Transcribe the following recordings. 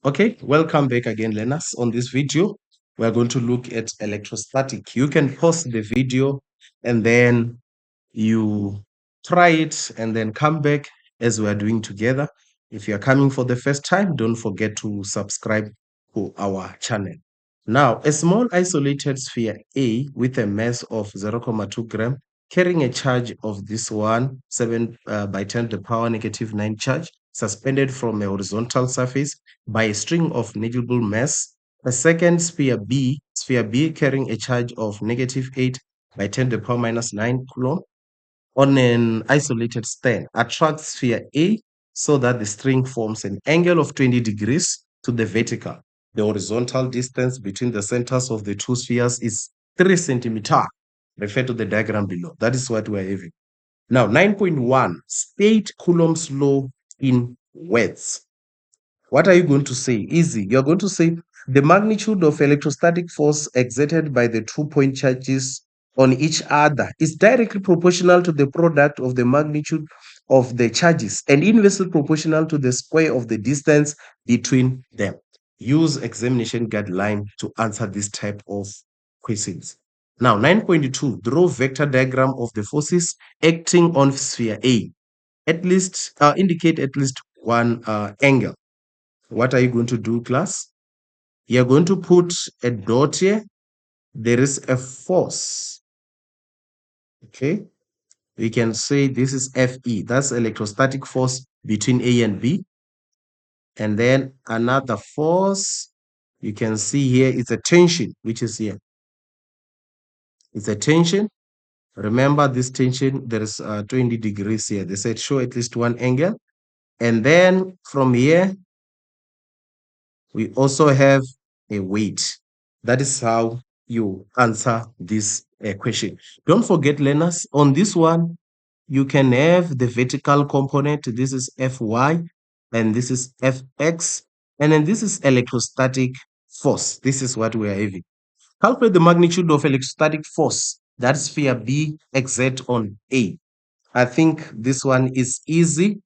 Okay, welcome back again, learners. On this video, we're going to look at electrostatic. You can pause the video and then you try it and then come back as we are doing together. If you are coming for the first time, don't forget to subscribe to our channel. Now, a small isolated sphere A with a mass of 0.2 gram carrying a charge of this one, 7 by 10 to the power negative 9 charge, suspended from a horizontal surface by a string of negligible mass. A second sphere B carrying a charge of negative 8 by 10 to the power minus 9 Coulomb on an isolated stand attracts sphere A so that the string forms an angle of 20 degrees to the vertical. The horizontal distance between the centers of the two spheres is 3 centimeters. Refer to the diagram below. That is what we are having. Now, 9.1, state Coulomb's law in words. What are you going to say? Easy. You're going to say the magnitude of electrostatic force exerted by the 2-point charges on each other is directly proportional to the product of the magnitude of the charges and inversely proportional to the square of the distance between them. Use examination guideline to answer this type of questions. Now, 9.2, draw vector diagram of the forces acting on sphere A. Indicate at least one angle. What are you going to do, class? You're going to put a dot here. There is a force. Okay. We can say this is Fe. That's electrostatic force between A and B. And then another force you can see here is a tension, which is here. It's a tension. Remember this tension, there is 20 degrees here. They said show at least one angle. And then from here, we also have a weight. That is how you answer this question. Don't forget, learners, on this one, you can have the vertical component. This is Fy, and this is Fx, and then this is electrostatic force. This is what we are having. Calculate the magnitude of electrostatic force that sphere B exert on A. I think this one is easy.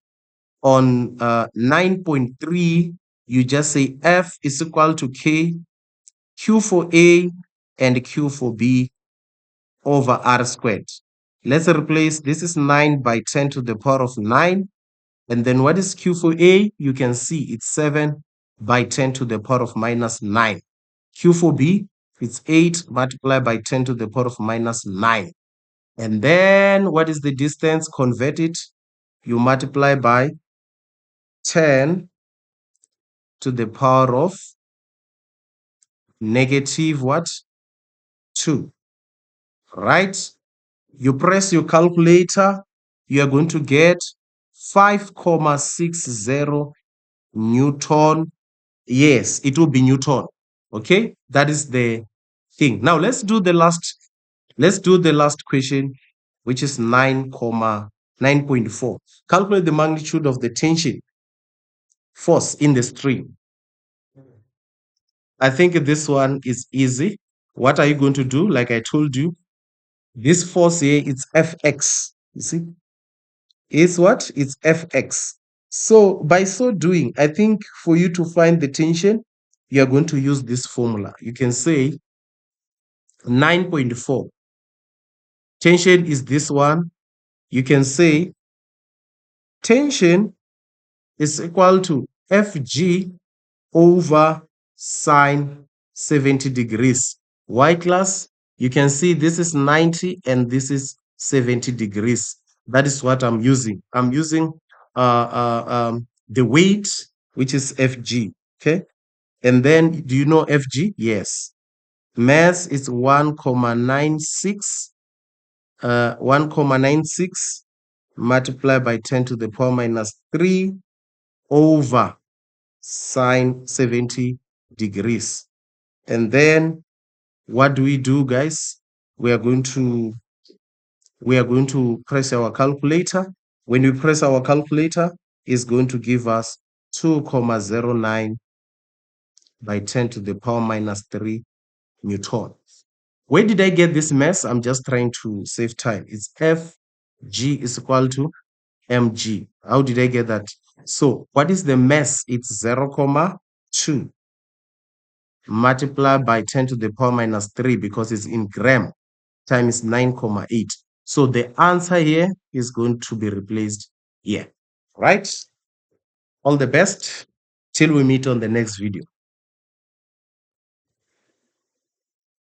On 9.3, you just say F is equal to K, Q for A and Q for B over R squared. Let's replace, this is 9 by 10 to the power of 9. And then what is Q for A? You can see it's 7 by 10 to the power of minus 9. Q for B, it's 8 multiplied by 10 to the power of minus 9. And then what is the distance? Convert it. You multiply by 10 to the power of negative what? 2. Right? You press your calculator, you are going to get 5.60 Newton. Yes, it will be Newton. Okay, that is the thing. Now let's do the last question, which is 9.4. Calculate the magnitude of the tension force in the string. I think this one is easy. What are you going to do? Like I told you, this force here is Fx. You see? Is what? It's Fx. So by so doing, I think for you to find the tension, you are going to use this formula. You can say 9.4. Tension is this one. You can say tension is equal to Fg over sine 70 degrees. Why, class? You can see this is 90 and this is 70 degrees. That is what I'm using. I'm using the weight, which is Fg. Okay. And then do you know Fg? Yes. Mass is 1.96. 1.96 multiplied by 10 to the power minus 3 over sine 70 degrees. And then what do we do, guys? We are going to press our calculator. When we press our calculator, it's going to give us 2.09 by 10 to the power minus 3 Newton. Where did I get this mass? I'm just trying to save time. It's Fg is equal to mg. How did I get that? So what is the mass? It's 0, 2 multiplied by 10 to the power minus 3 because it's in gram times 9,8. So the answer here is going to be replaced here, right? All the best till we meet on the next video.